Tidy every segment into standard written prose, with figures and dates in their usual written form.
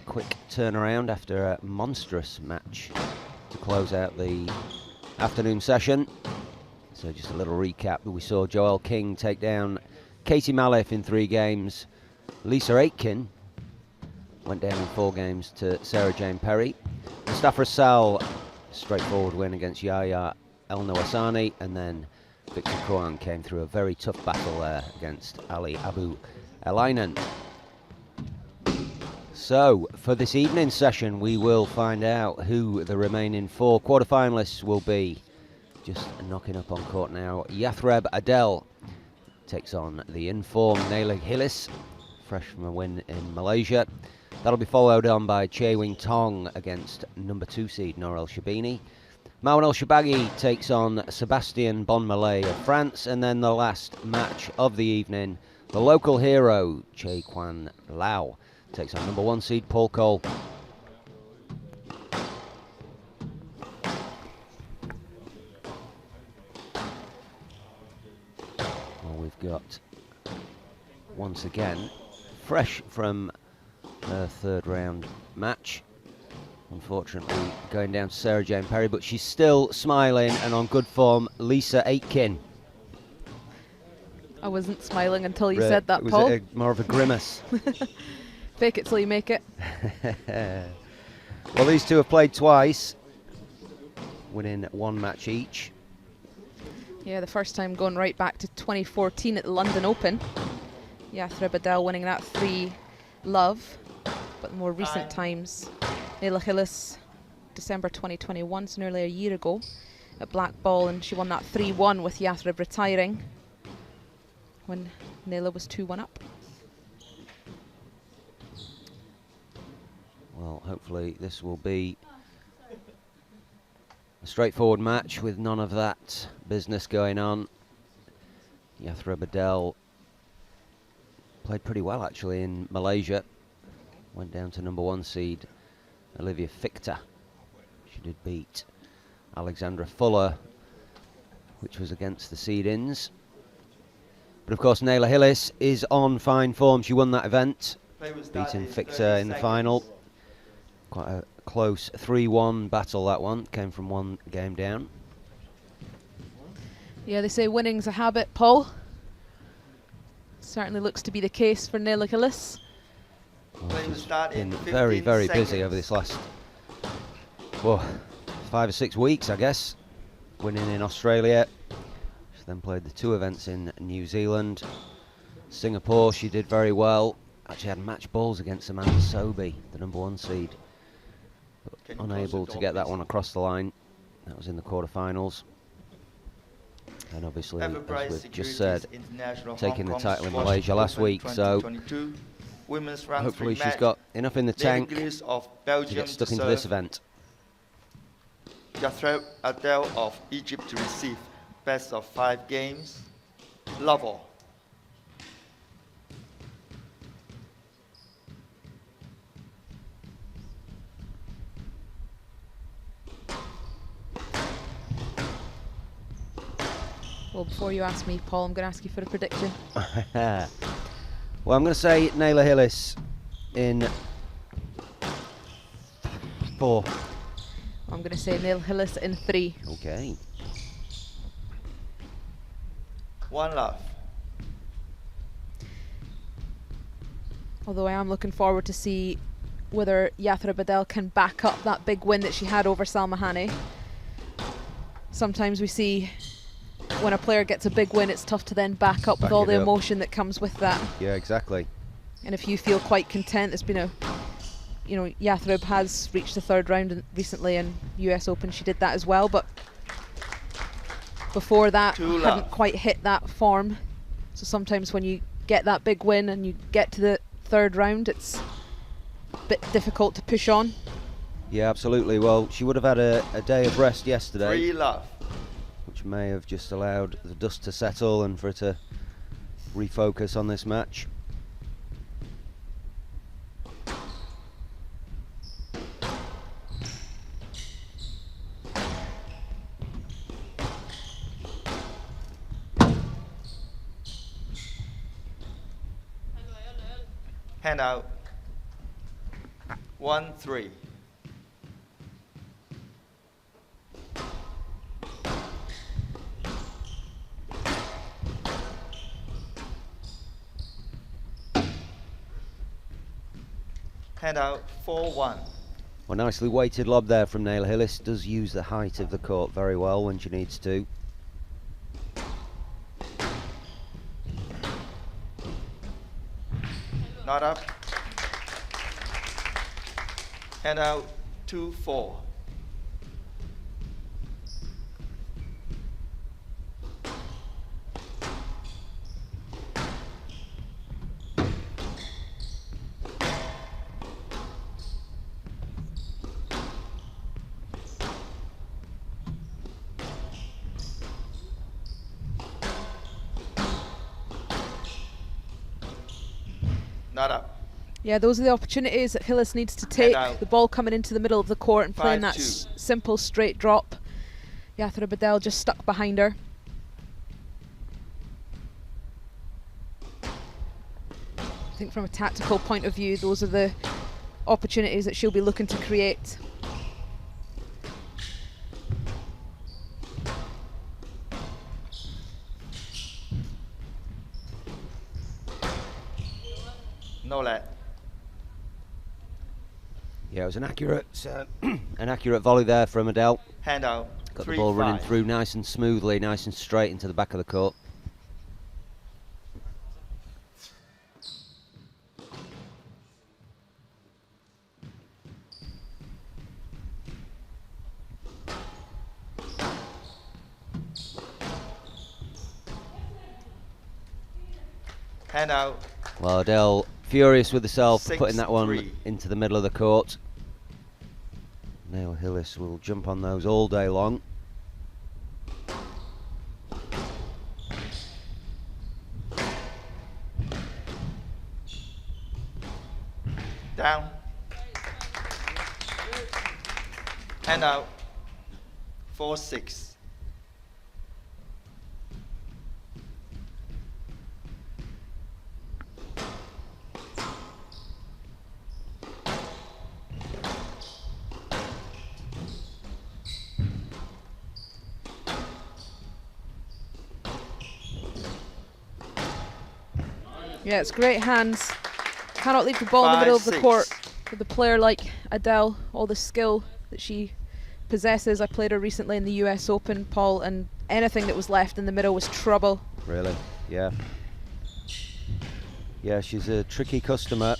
quick turnaround after a monstrous match to close out the afternoon session. So just a little recap. We saw Joelle King take down Katie Maliff in 3 games. Lisa Aitken went down in 4 games to Sarah Jane Perry. Mustafa Sal, straightforward win against Yahya El Nawasani, and then Victor Kwan came through a very tough battle there against Ali Abu Elainen. So for this evening's session, we will find out who the remaining 4 quarterfinalists will be. Just knocking up on court now, Yathreb Adel takes on the informed Nele Gilis, fresh from a win in Malaysia. That'll be followed on by Che Wing Tong against number 2 seed Nour El Shabini. Mawen El Shabagi takes on Sebastian Bonmalay of France, and then the last match of the evening, the local hero Che Quan Lau takes on number 1 seed Paul Cole. Well, we've got, once again, fresh from her 3rd round match, unfortunately going down to Sarah Jane Perry, but she's still smiling and on good form, Lisa Aitken. I wasn't smiling until you said that, Paul. Was it more of a grimace? Fake it till you make it. Well, these two have played twice, winning 1 match each. Yeah, the first time going right back to 2014 at the London Open. Yathreb Adel winning that 3-love, but the more recent times, Nele Gilis, December 2021, so nearly a year ago, at Black Ball, and she won that 3-1 with Yathreb retiring when Nele was 2-1 up. Well, hopefully this will be a straightforward match with none of that business going on. Yathreb Adel played pretty well actually in Malaysia. Went down to number 1 seed Olivia Fichter. She did beat Alexandra Fuller, which was against the seed-ins. But of course Nele Gilis is on fine form. She won that event, beating Fichter in the final. Quite a close 3-1 battle, that one. Came from 1 game down. Yeah, they say winning's a habit, Paul. Certainly looks to be the case for Nele Gilis. Well, she's been very, very busy over this last 5 or 6 weeks, I guess. Winning in Australia. She then played the 2 events in New Zealand. Singapore, she did very well. Actually had match balls against Amanda Sobey, the number 1 seed. But unable to get that one across the line. That was in the quarterfinals. And obviously, as we've just said, taking the title in Malaysia last week, so hopefully she's got enough in the tank to get stuck into this event. Yathreb Adel of Egypt to receive best of 5 games. Love all. Well, before you ask me, Paul, I'm going to ask you for a prediction. Well, I'm going to say Nele Gilis in 4. I'm going to say Nele Gilis in 3. Okay. 1 love. Although I am looking forward to see whether Yathreb Adel can back up that big win that she had over Salma Hani. Sometimes we see when a player gets a big win, it's tough to then back up with all the emotion that comes with that. Yeah, exactly. And if you feel quite content, there's been a, you know, Yathreb has reached the 3rd round recently in US Open. She did that as well, but before that hadn't quite hit that form. So sometimes when you get that big win and you get to the 3rd round, it's a bit difficult to push on. Yeah, absolutely. Well, she would have had a day of rest yesterday. 3 love. Which may have just allowed the dust to settle and for her to refocus on this match. Hand out. 1-3. Hand out 4-1. Well, nicely weighted lob there from Nele Gilis. Does use the height of the court very well when she needs to. Not up. Hand out 2-4. Not up. Yeah, those are the opportunities that Gilis needs to take. out. The ball coming into the middle of the court and playing that 5-2. simple straight drop. Yathreb Adel just stuck behind her. I think from a tactical point of view, those are the opportunities that she'll be looking to create. No let. Yeah, it was an accurate volley there from Adel. Hand out Got the ball running 3-5. through nice and smoothly, nice and straight into the back of the court. Hand out. Well, Adel furious with herself for putting that one 6-3. into the middle of the court. Nele Gilis will jump on those all day long. Down. Hand out 4-6. Yeah, it's great hands. Cannot leave the ball in the middle of the 5-6. court with a player like Adel. All the skill that she possesses. I played her recently in the US Open, Paul, and anything that was left in the middle was trouble. Really? Yeah. Yeah, she's a tricky customer.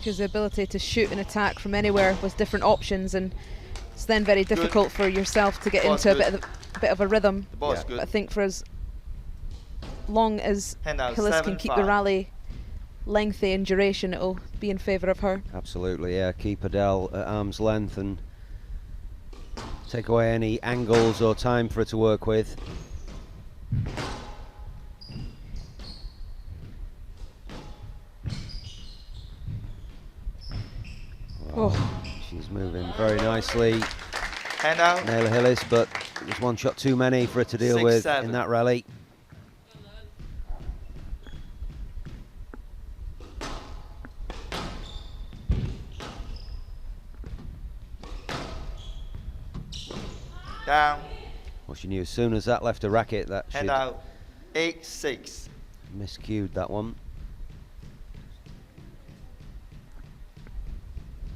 She has the ability to shoot and attack from anywhere with different options, and it's then very difficult for yourself to get Ball's into a good. bit of a rhythm. The ball's Yeah. good. But I think for as long as Hand out Gilis can keep the 7-5. rally lengthy in duration, it'll be in favour of her. Absolutely, yeah. Keep Adel at arm's length and take away any angles or time for her to work with. Oh. She's moving very nicely, Hand out. Nele Gilis, but it was one shot too many for her to deal with 6-7. in that rally. Down. Well, she knew as soon as that left her racket that Hand she'd out 8-6. miscued that one.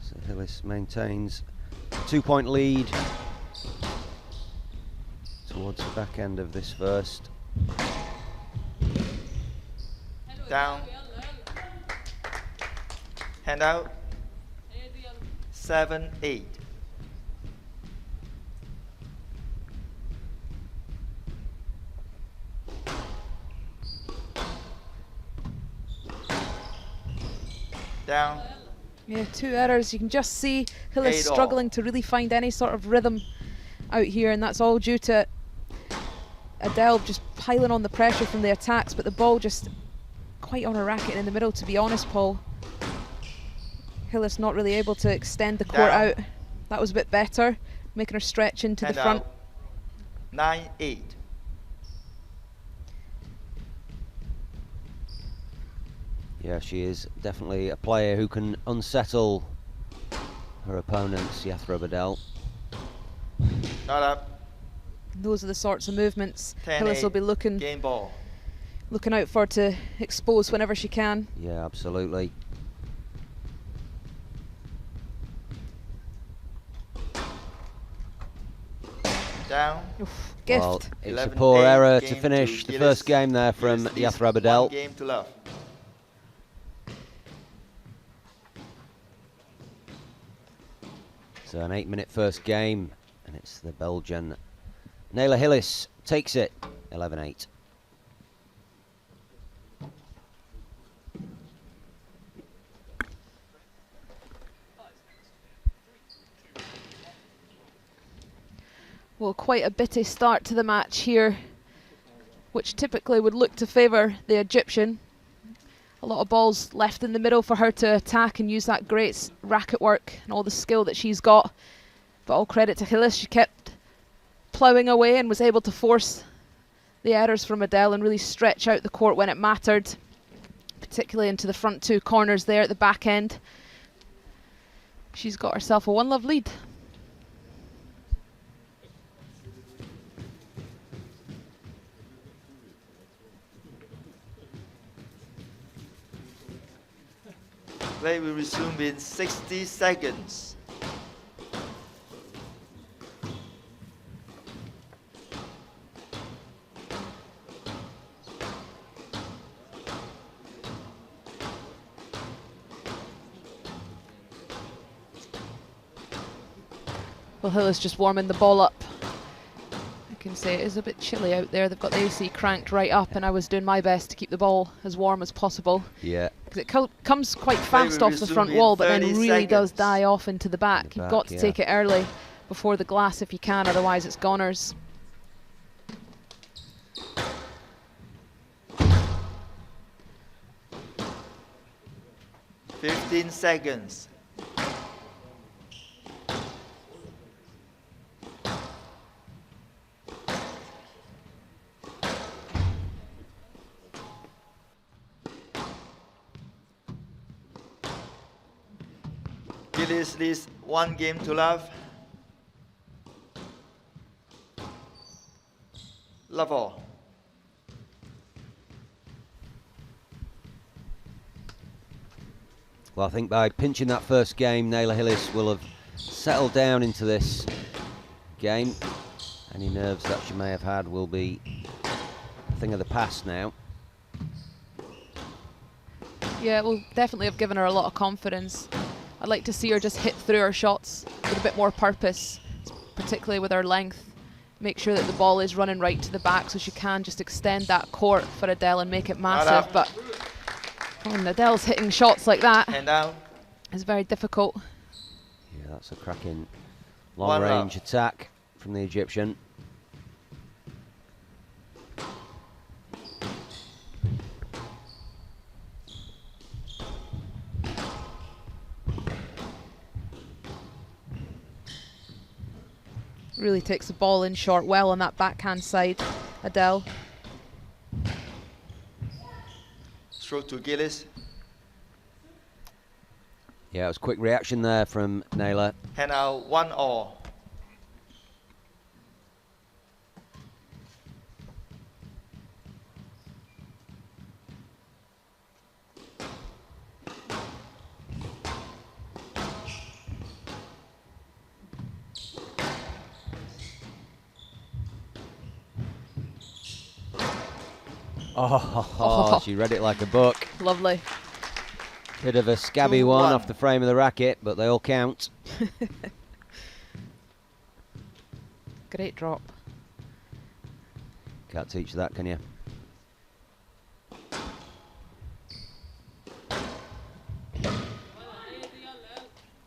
So Gilis maintains a 2-point lead towards the back end of this first. Down. Hand out 7-8. Down. Yeah, 2 errors. You can just see Gilis 8 all. struggling to really find any sort of rhythm out here, and that's all due to Adel just piling on the pressure from the attacks, but the ball just quite on her racket in the middle, to be honest, Paul. Gilis not really able to extend the court Down. out. That was a bit better, making her stretch into Hand the front. out 9-8. Yeah, she is definitely a player who can unsettle her opponents, Yathreb Adel. Not up. Those are the sorts of movements 10, Gilis will be looking game ball. out for to expose whenever she can. Yeah, absolutely. Down. Oof, gift. Well, it's a 11-8 poor error to game finish the Gilis. first game there from Gilis leads Yathreb Adel. 1 game to love. So an 8-minute first game, and it's the Belgian Nele Gilis takes it 11-8. Well, quite a bitty start to the match here, which typically would look to favour the Egyptian. A lot of balls left in the middle for her to attack and use that great racket work and all the skill that she's got. But all credit to Gilis, she kept ploughing away and was able to force the errors from Adel and really stretch out the court when it mattered, particularly into the front two corners there at the back end. She's got herself a 1-love lead. Play will resume in 60 seconds. Well, Gilis just warming the ball up. I can say it is a bit chilly out there. They've got the AC cranked right up, and I was doing my best to keep the ball as warm as possible. Yeah. Because it comes quite fast off the front wall, but then really does die off into the back. You've got to take it early before the glass if you can, otherwise it's goners. "15 seconds. Gilis leads 1 game to love. Love all. Well, I think by pinching that first game, Nele Gilis will have settled down into this game. Any nerves that she may have had will be a thing of the past now. Yeah, it will definitely have given her a lot of confidence. I'd like to see her just hit through her shots with a bit more purpose, particularly with her length. Make sure that the ball is running right to the back so she can just extend that court for Adel and make it massive. But when Adele's hitting shots like that, And down. it's very difficult. Yeah, that's a cracking long-range attack from the Egyptian. Really takes the ball in short well on that backhand side, Adel. Throw to Gilis. Yeah, it was quick reaction there from Nele. Hand out 1-all. Oh, she read it like a book. Lovely. Bit of a scabby 2-1. one off the frame of the racket, but they all count. Great drop. Can't teach that, can you?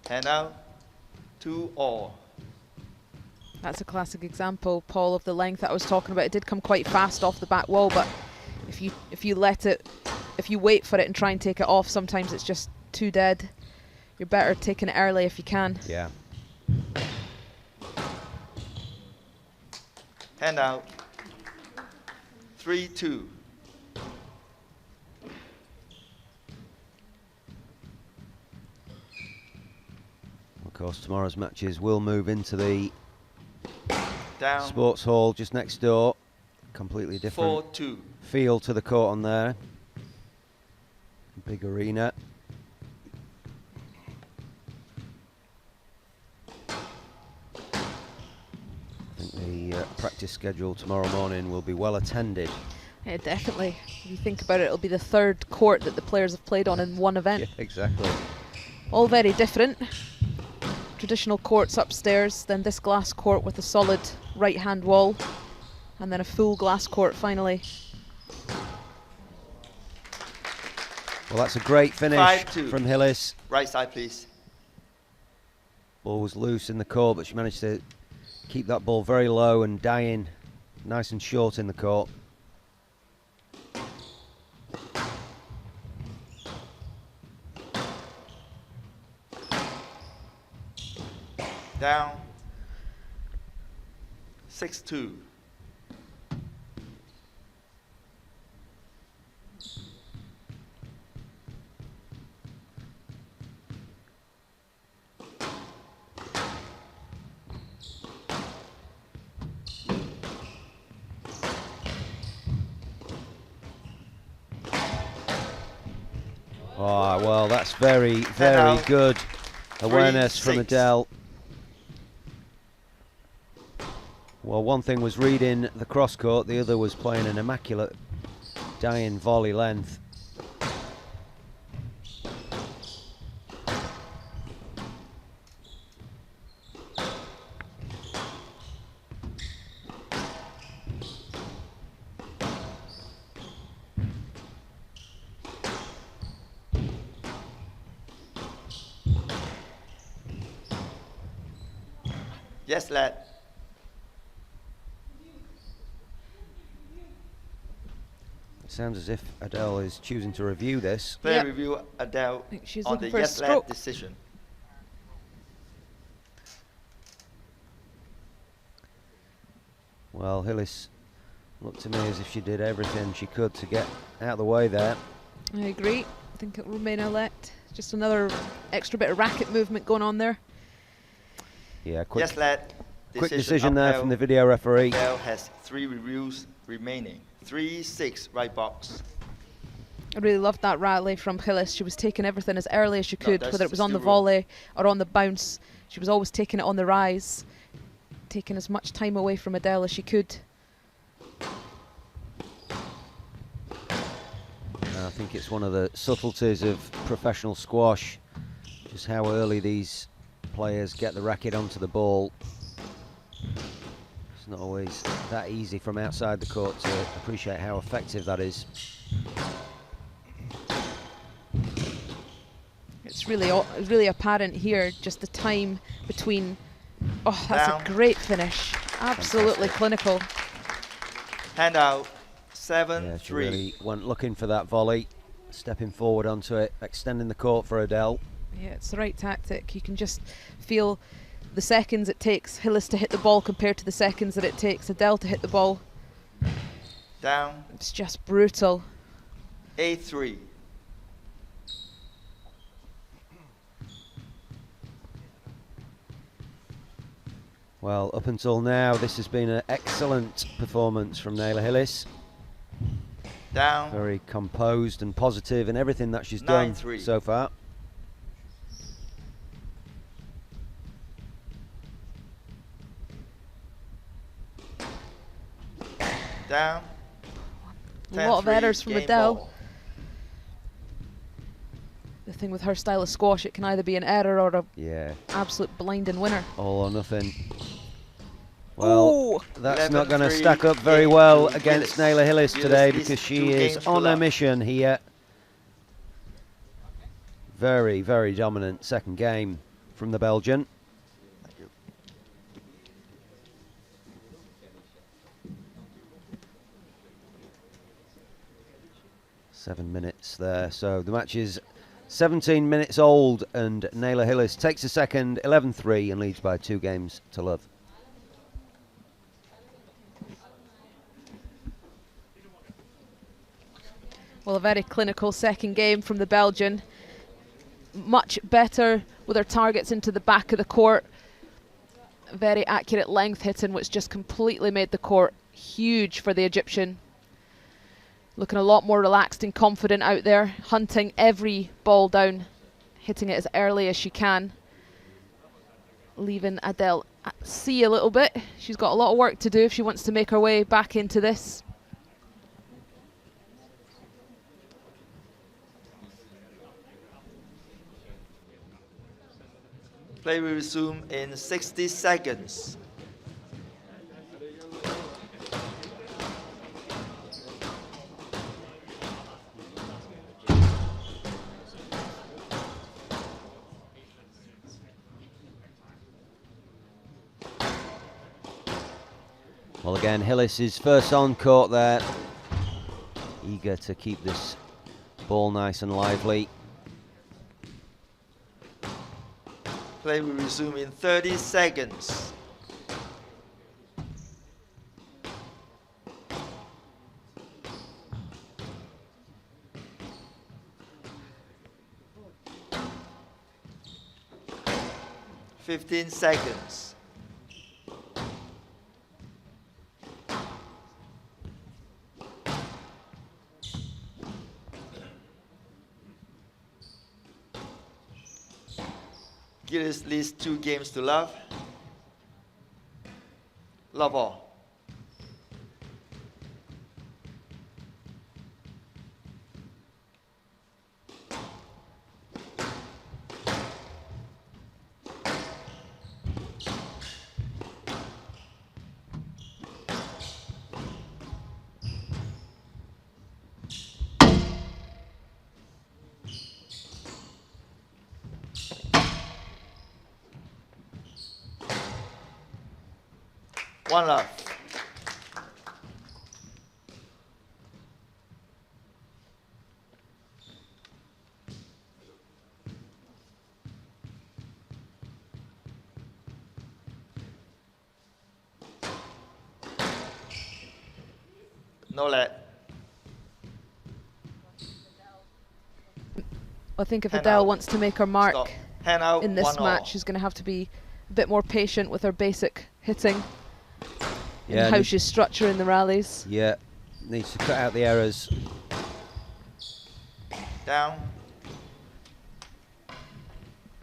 Hand out 2-all. That's a classic example, Paul, of the length that I was talking about. It did come quite fast off the back wall, but if you let it, if you wait for it and try and take it off, sometimes it's just too dead. You're better taking it early if you can. Yeah. Hand out 3-2. course, tomorrow's matches will move into the Down. sports hall just next door. Completely different 4-2. feel to the court on there. Big arena. I think the practice schedule tomorrow morning will be well attended. Yeah, definitely. If you think about it, it'll be the third court that the players have played on in one event. Yeah, exactly. All very different. Traditional courts upstairs, then this glass court with a solid right-hand wall, and then a full glass court finally. Well, that's a great finish 5-2. from Gilis. Right side, please. Ball was loose in the court, but she managed to keep that ball very low and dying nice and short in the court. Down. 6-2. Oh, well, that's very, very good awareness from 3-6. Adel. Well, one thing was reading the cross court, the other was playing an immaculate dying volley length. Yes, lad. It sounds as if Adel is choosing to review this. Player Yep. review Adele I think she's on looking the for a yes, lad stroke. decision. Well, Gilis looked to me as if she did everything she could to get out of the way there. I agree. I think it will remain elect. Just another extra bit of racket movement going on there. Yeah, quick, Yes, lad. quick decision there from the upheld. video referee. Adele has 3 reviews remaining. 3-6 right box. I really loved that rally from Gilis. She was taking everything as early as she No, could, that's whether it was on the still wrong. volley or on the bounce. She was always taking it on the rise, taking as much time away from Adele as she could. I think it's one of the subtleties of professional squash, just how early these players get the racket onto the ball. It's not always that easy from outside the court to appreciate how effective that is. It's really apparent here, just the time between. Oh, that's Down. a great finish. Absolutely clinical. Hand out. Yeah, 7-3. she really went looking for that volley, stepping forward onto it, extending the court for Adele. Yeah, it's the right tactic. You can just feel the seconds it takes Gilis to hit the ball compared to the seconds that it takes Adele to hit the ball. Down. It's just brutal. 8-3. Well, up until now, this has been an excellent performance from Nele Gilis. Down. Very composed and positive in everything that she's done 9-3. so far. Down. A lot of 10-3, errors from game Adele. ball. The thing with her style of squash, it can either be an error or an Yeah, absolute blinding winner. all or nothing. Well, Ooh. that's not going to 11-3, stack up very game well to against Gilis. Nele Gilis Gilis today is because 2 she is games to on a love. mission here. Very, very dominant second game from the Belgian. Thank you. Seven minutes there, so the match is 17 minutes old and Nele Gilis takes a second, 11-3 and leads by 2 games to love. Well, a very clinical second game from the Belgian. much better with her targets into the back of the court. Very accurate length hitting, which just completely made the court huge for the Egyptian. Looking a lot more relaxed and confident out there, hunting every ball down, hitting it as early as she can, leaving Adel at sea a little bit. She's got a lot of work to do if she wants to make her way back into this. Play will resume in 60 seconds. Well, again, Gilis is first on court there. Eager to keep this ball nice and lively. Play will resume in 30 seconds. Fifteen seconds. Gilis leads 2 games to love. Love all. One love. No let. I think if Hand Adel out. wants to make her mark Stop. Hand out. in this 1 match, all. she's going to have to be a bit more patient with her basic hitting Yeah, and how need- she's structuring the rallies. Yeah, needs to cut out the errors. Down.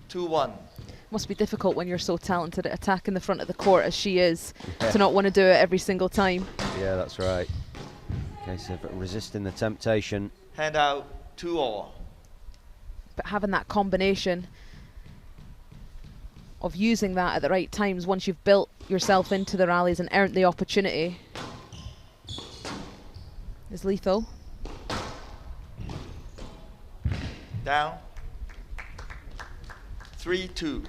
2-1. Must be difficult when you're so talented at attacking the front of the court as she is, Yeah. to not want to do it every single time. Yeah, that's right. Case of resisting the temptation. Hand out. 2 all. But having that combination of using that at the right times once you've built yourself into the rallies and earned the opportunity is lethal. Down. 3-2.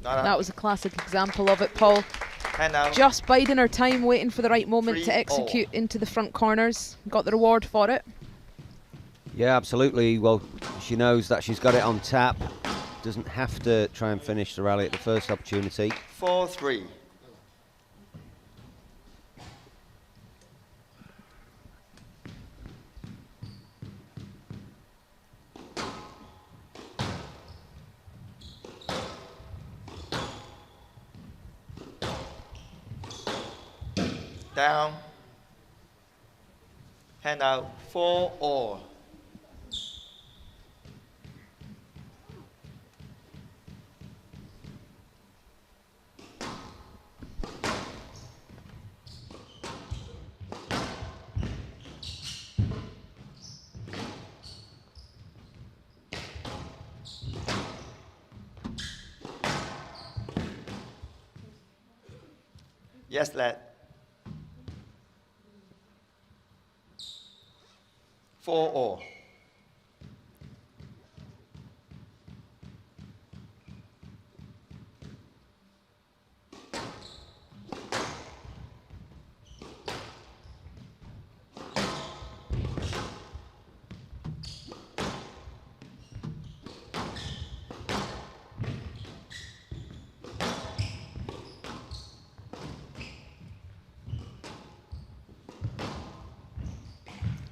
That was a classic example of it, Paul. Hand out. Just biding her time, waiting for the right moment 3 to all. execute into the front corners. Got the reward for it. Yeah, absolutely. Well, she knows that she's got it on tap. Doesn't have to try and finish the rally at the first opportunity. 4-3. Down. Hand out. 4 all. Yes, lad. 4 all.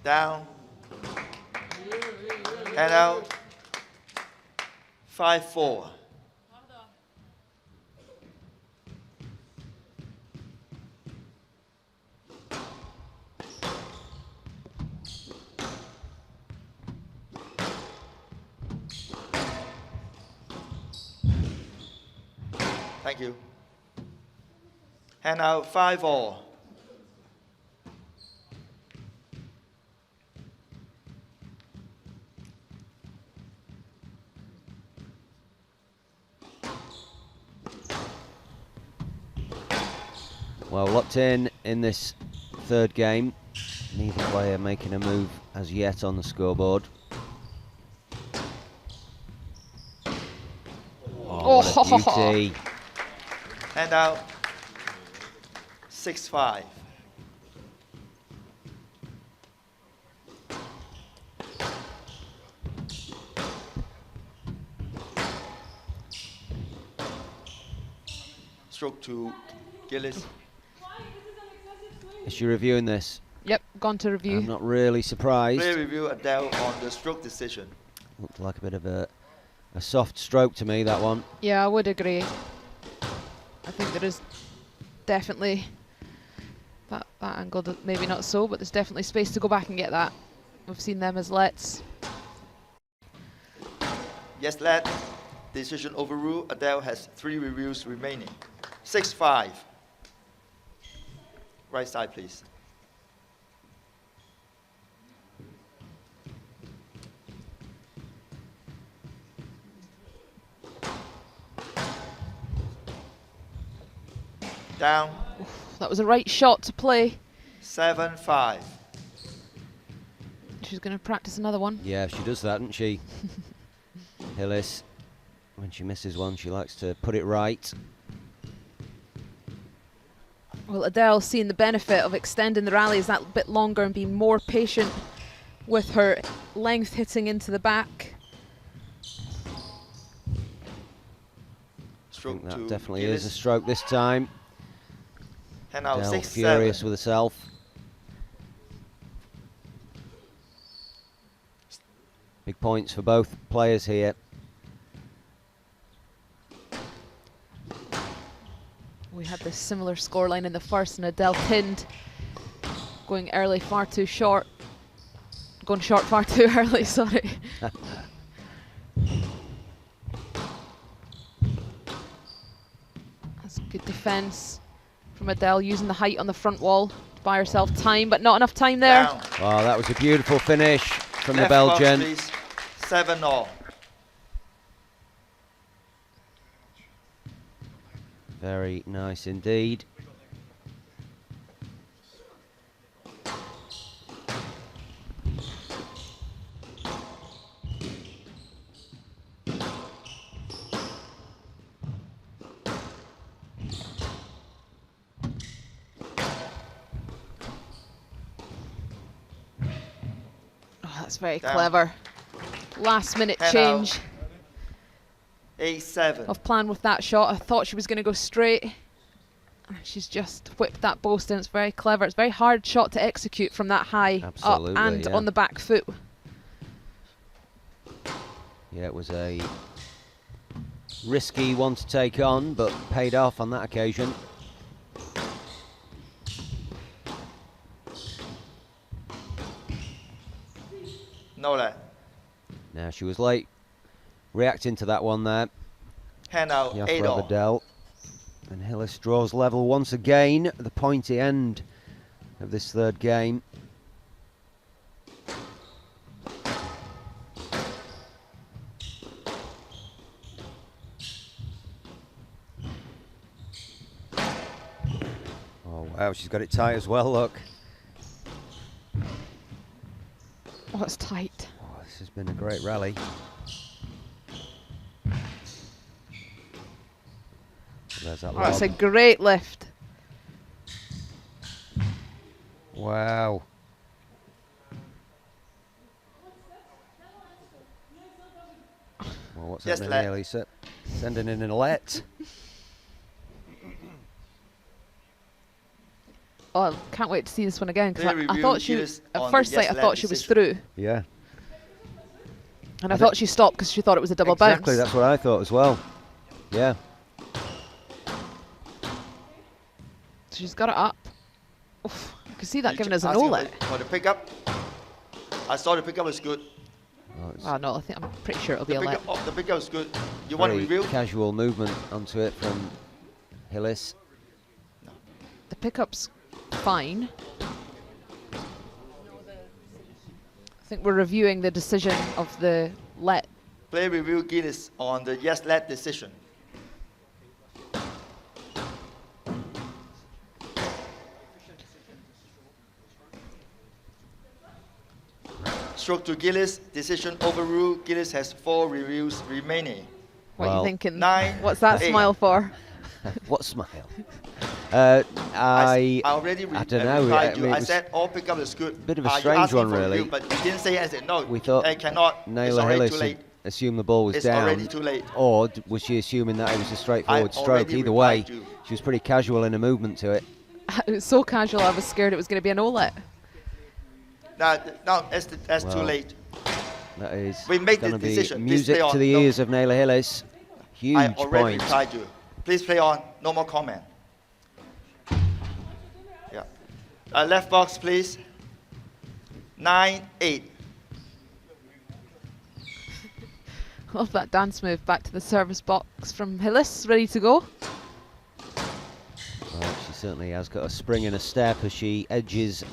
Down. Hand out. 5-4. Thank you. Hand out 5-all. Well, locked in this third game. Neither player making a move as yet on the scoreboard. Oh, what a beauty. Hand out. 6-5. Stroke to Gilis. Is she reviewing this? Yep, gone to review. I'm not really surprised. Clear review Adel on the stroke decision. Looked like a bit of a soft stroke to me, that one. Yeah, I would agree. I think there is definitely that angle, maybe not so, but there's definitely space to go back and get that. We've seen them as lets. Yes, let. Decision overruled. Adel has 3 reviews remaining. 6-5. Right side, please. Down. Oof, that was a right shot to play. 7-5. She's going to practice another one. Yeah, she does that, doesn't she? Gilis, when she misses one, she likes to put it right. Well, Adele seeing the benefit of extending the rallies that bit longer and being more patient with her length hitting into the back. I think that definitely is a stroke this time. And now Adele 6-7. furious with herself. Big points for both players here. We had this similar scoreline in the first, and Adele pinned, going early far too short. Going short far too early, sorry. That's good defence from Adele, using the height on the front wall to buy herself time, but not enough time there. Down. Oh, that was a beautiful finish from Left the Belgian. box, please. 7-all. Very nice indeed. Oh, that's very Down. clever. Last minute Head change out. 8-7. of plan with that shot. I thought she was going to go straight. And she's just whipped that post in. It's very clever. It's a very hard shot to execute from that high Absolutely, up and yeah. on the back foot. Yeah, it was a risky one to take on, but paid off on that occasion. No left. Now, she was late reacting to that one there. Hand out Yathreb 8-all. Adel. And Gilis draws level once again at the pointy end of this third game. Oh wow, she's got it tight as well, look. Oh, it's tight. Oh, this has been a great rally. There's that Oh, that's a lob. great lift. Wow. Well, what's Yes, happening here, let. Lisa? Sending in a let. Oh, can't wait to see this one again, because Player I review thought she, Gilis at on first the sight, I yes-led thought she was decision. through. Yeah. And I thought she stopped because she thought it was a double bounce. Exactly, that's what I thought as well. Yeah. So she's got it up. Oof, I can see that You giving us an asking no-let. For the pickup, I saw the pickup was good. Oh, Oh no, I'm pretty sure it'll be a let. The pickup was good. You want to very review? casual movement onto it from Gilis. The pickup's fine. I think we're reviewing the decision of the let. Play review Gilis on the yes-led decision. Stroke to Gilis, decision overruled. Gilis has 4 reviews remaining. What are Well, you thinking? 9, What's that 8. smile for? What smile? I already I don't know. replied I mean, you. it I was said all pickup is good. bit of a You strange asking one, for really. review, but you didn't say anything. No, We thought I cannot. It's Nele already Gilis too had late. assumed the ball was It's down. already too late. Or was she assuming that it was a straightforward I stroke? already Either way, replied you. she was pretty casual in her movement to it. It was so casual, I was scared it was going to be a no-let. No, that's too Well, late. That is We made going the to be decision. Please music play on. to the No. ears of Nele Gilis. Huge I already point. replied you. Please play on. No more comment. Yeah. Left box, please. 9-8. Love that dance move back to the service box from Gilis, ready to go. Well, she certainly has got a spring and a step as she edges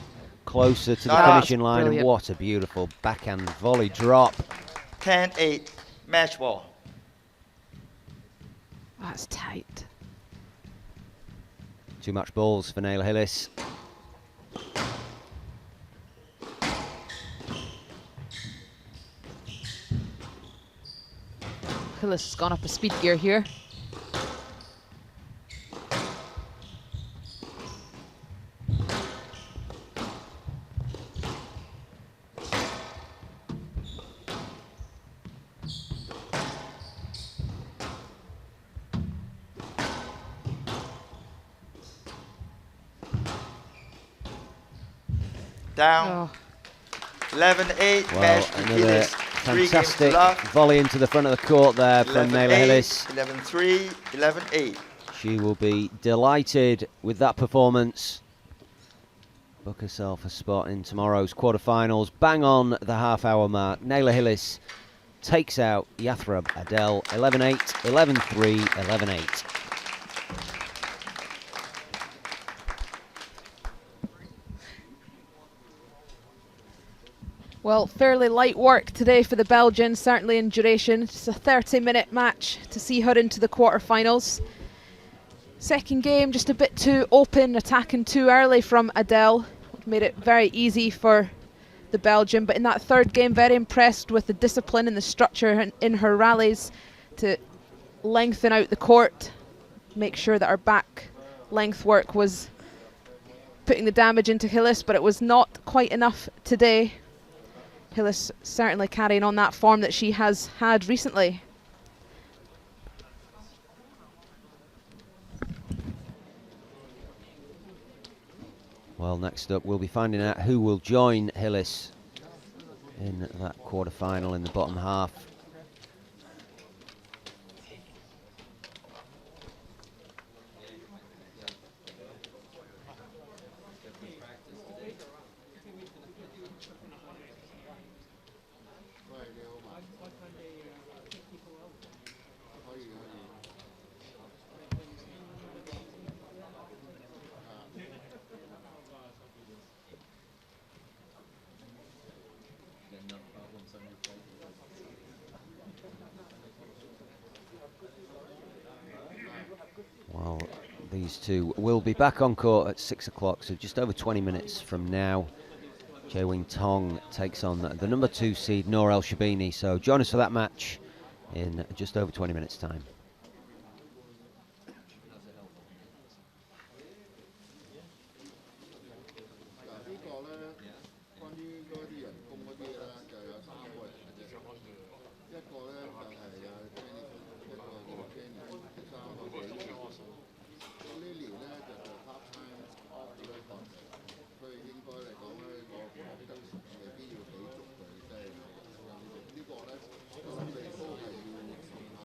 closer to the That's finishing line. brilliant. And what a beautiful backhand volley drop. 10-8. Match ball. That's tight. Too much balls for Nele Gilis. Gilis has gone up a speed gear here. Down. Oh, 11-8. Well, Match to another Gilis. 3 games to fantastic love. volley into the front of the court there from Nele 11-8. Gilis. 11-3. 11-8. She will be delighted with that performance. Book herself a spot in tomorrow's quarterfinals. Bang on the half-hour mark. Nele Gilis takes out Yathreb Adel 11-8, 11-3, 11-8. well, fairly light work today for the Belgians, certainly in duration. Just a 30-minute match to see her into the quarterfinals. Second game, just a bit too open, attacking too early from Adel. Made it very easy for the Belgian, but in that third game, very impressed with the discipline and the structure in her rallies to lengthen out the court, make sure that her back length work was putting the damage into Gilis, but it was not quite enough today. Gilis certainly carrying on that form that she has had recently. Well, next up, we'll be finding out who will join Gilis in that quarter-final in the bottom half. Well, these two will be back on court at 6 o'clock, so just over 20 minutes from now. Jae-Wing Tong takes on the number 2 seed, Nour El Shabini. So join us for that match in just over 20 minutes' time.